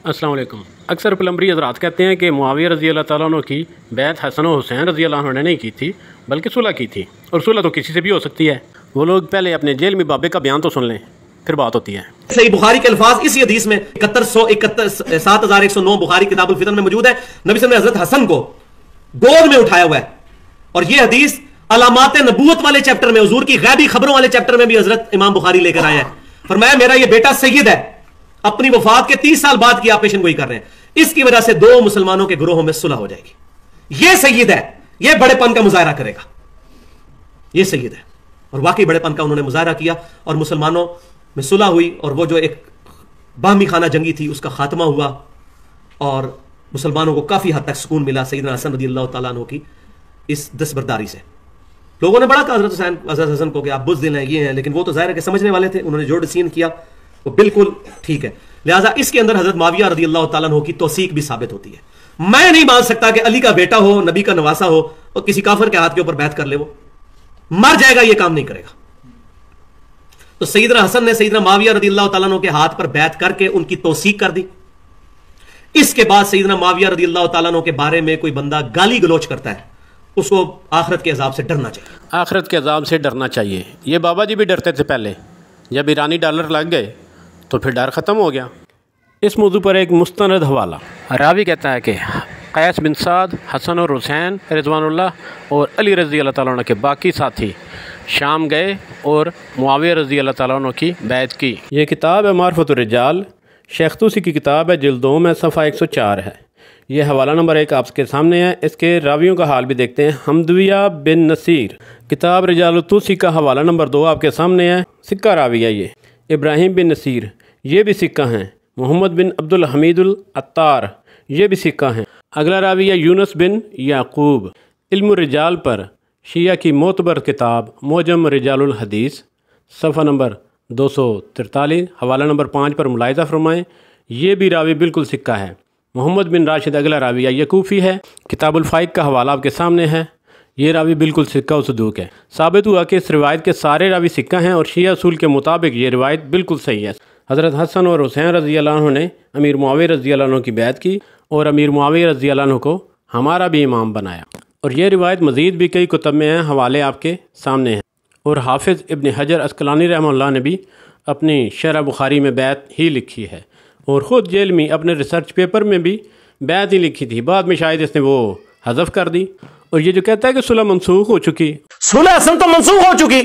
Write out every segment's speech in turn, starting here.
अस्सलाम वालेकुम। अक्सर प्लम्बरी हज़रात कहते हैं कि मुआविया रज़ी अल्लाह ताला अन्हु की बैत हसन और हुसैन रज़ी अल्लाह अन्हु ने नहीं की थी, बल्कि सुलह की थी। और सुलह तो किसी से भी हो सकती है। वो लोग पहले अपने जेल में बाबे का बयान तो सुन लें, फिर बात होती है। सही बुखारी के अल्फाज इसी हदीस में 7109 बुखारी किताबुल फितन में मौजूद है। नबी सल्लल्लाहु अलैहि वसल्लम ने हजरत हसन को गोद में उठाया हुआ है। और यह हदीस अलामात नबूवत वाले चैप्टर में, हुजूर की गैबी खबरों वाले चैप्टर में भी हजरत इमाम बुखारी लेकर आया है। फरमाया मेरा यह बेटा सैयद है, अपनी वफात के 30 साल बाद की आप पेशन गोई कर रहे हैं, इसकी वजह से दो मुसलमानों के ग्रोहों में सुलह हो जाएगी। यह सैयद है, यह बड़ेपन का मुजाहरा करेगा, यह सैयद है। और वाकई बड़ेपन का उन्होंने मुजाहरा किया और मुसलमानों में सुलह हुई। और वो जो एक बाहमी खाना जंगी थी उसका खात्मा हुआ और मुसलमानों को काफी हद तक सुकून मिला सैयदना हसन रज़ियल्लाहु ताला अन्हु की इस दस्तबरदारी से। लोगों ने बड़ा कहा हजरत हसन को कि आप बुज़दिल हैं, ये हैं, लेकिन वो तो जाहिर है कि समझने वाले थे। उन्होंने जो डिसीजन किया वो बिल्कुल ठीक है। लिहाजा इसके अंदर हजरत मुआविया रज़ियल्लाहु ताला अन्हु की तौसीक भी साबित होती है। मैं नहीं मान सकता कि अली का बेटा हो, नबी का नवासा हो और किसी काफिर के हाथ के ऊपर बैत कर ले, वो मर जाएगा, ये काम नहीं करेगा। तो सैयदना हसन ने सैयदना मुआविया रज़ियल्लाहु ताला अन्हु के हाथ पर बैत करके उनकी तौसीक कर दी। इसके बाद सैयदना मुआविया रज़ियल्लाहु ताला अन्हु के बारे में कोई बंदा गाली गलोच करता है, उसको आखिरत के अजाब से डरना चाहिए। आखिरत के अजाब से डरना चाहिए। ये बाबा जी भी डरते थे पहले, जब ईरानी डॉलर लग गए तो फिर डर ख़त्म हो गया। इस मौजू पर एक मुस्तनद हवाला। रावी कहता है कि कैस बिन साद, हसन और हुसैन रिज़वानुल्लाह और अली रज़ी अल्लाह ताला अन्हु के बाकी साथी शाम गए और मुआविया रज़ी अल्लाह ताला अन्हु की बैत की। ये किताब है मारिफतुर रिजाल, शेख तूसी की किताब है, जिल्द 2 में सफ़ा 104 है। ये हवाला नंबर 1 आपके सामने है। इसके रावियों का हाल भी देखते हैं। हमदविया बिन नसीर, किताब रिजाल तूसी का हवाला नंबर 2 आपके सामने है। सिक्का रावी है ये इब्राहिम बिन नसीर, ये भी सिक्का हैं। मोहम्मद बिन अब्दुल हमीदुल अत्तार, ये भी सिक्का हैं। अगला रावी है यूनुस बिन याकूब। इल्म रिजाल पर शिया की मोतबर किताब मोजम रिजालुल हदीस, सफ़ा नंबर 243, हवाला नंबर 5 पर मुलाहिज़ा फरमाएँ। ये भी रावी बिल्कुल सिक्का है। मोहम्मद बिन राशिद अगला रावी है यकूफ़ी है। किताबुल फ़ाइक का हवाला आपके सामने है। ये रावी बिल्कुल सिक्का व सदूक है। साबित हुआ कि इस रिवायत के सारे रावी सिक्का हैं और शिया असूल के मुताबिक ये रिवायत बिल्कुल सही है। हज़रत हसन और हुसैन रज़ी अल्लाह अन्हु ने अमीर मुआविया रज़ी अल्लाह अन्हु की बैत की और अमीर मुआविया रज़ी अल्लाह अन्हु को हमारा भी इमाम बनाया। और यह रिवायत मज़ीद भी कई कुतब में है, हवाले आपके सामने हैं। और हाफिज़ इब्न हजर अस्कलानी रहमतुल्लाह ने भी अपनी शरह बुखारी में बैत ही लिखी है और ख़ुद जेल में अपने रिसर्च पेपर में भी बैत ही लिखी थी। बाद में शायद इसने वो हज़फ कर दी। और ये जो कहता है कि सुलह मनसूख हो चुकी, सुलह हसन तो मनसूख हो चुकी,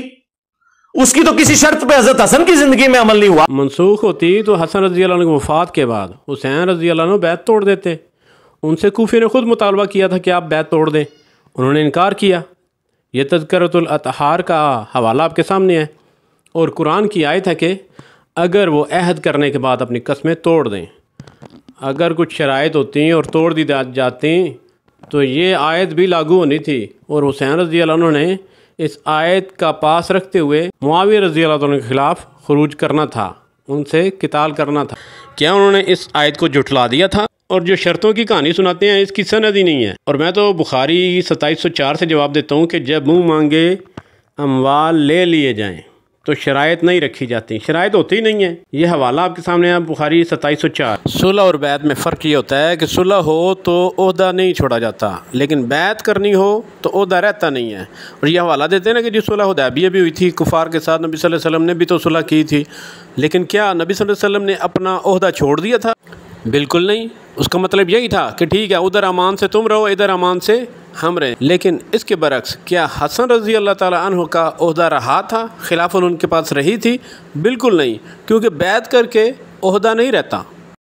उसकी तो किसी शर्त पे हजरत हसन की जिंदगी में अमल नहीं हुआ। मनसूख होती तो हसन रज़ी अल्लाह अन्हु की वफ़ात के बाद हुसैन रज़ी अल्लाह अन्हु बैत तोड़ देते। उनसे कूफी ने खुद मुतालबा किया था कि आप बैत तोड़ दें, उन्होंने इनकार किया। यह तज़किरतुल अतहार का हवाला आपके सामने है। और कुरान की आयत है कि अगर वो अहद करने के बाद अपनी कस्में तोड़ दें, अगर कुछ शराइत होती और तोड़ दी जाती तो ये आयत भी लागू होनी थी। और हुसैन रज़ी अल्लाह अन्हु ने इस आयत का पास रखते हुए मुआविया रज़ी अल्लाह अन्हु के ख़िलाफ़ खुरूज करना था, उनसे किताल करना था। क्या उन्होंने इस आयत को जुटला दिया था? और जो शर्तों की कहानी सुनाते हैं इसकी सनद ही नहीं है। और मैं तो बुखारी 2704 से जवाब देता हूँ कि जब मुँह मांगे अमवाल ले लिए जाएँ तो शराइत नहीं रखी जाती, शराइत होती ही नहीं है। ये हवाला आपके सामने है बुखारी 2704। सुलह और बैत में फ़र्क ये होता है कि सुलह हो तो ओहदा नहीं छोड़ा जाता, लेकिन बैत करनी हो तो ओहदा रहता नहीं है। और ये हवाला देते हैं ना कि जो सुलह हुदैबिया भी हुई थी कुफ़ार के साथ, नबी सल्लल्लाहु अलैहि वसल्लम ने भी तो सुलह की थी, लेकिन क्या नबी सल्लल्लाहु अलैहि वसल्लम ने अपना ओहदा छोड़ दिया था? बिल्कुल नहीं। उसका मतलब यही था कि ठीक है उधर अमान से तुम रहो, इधर अमान से हम रहे। लेकिन इसके बरक्स क्या हसन रज़ी अल्लाह ताला अन्हु का ओहदा रहा था, खिलाफत उनके पास रही थी? बिल्कुल नहीं, क्योंकि बैत करके ओहदा नहीं रहता।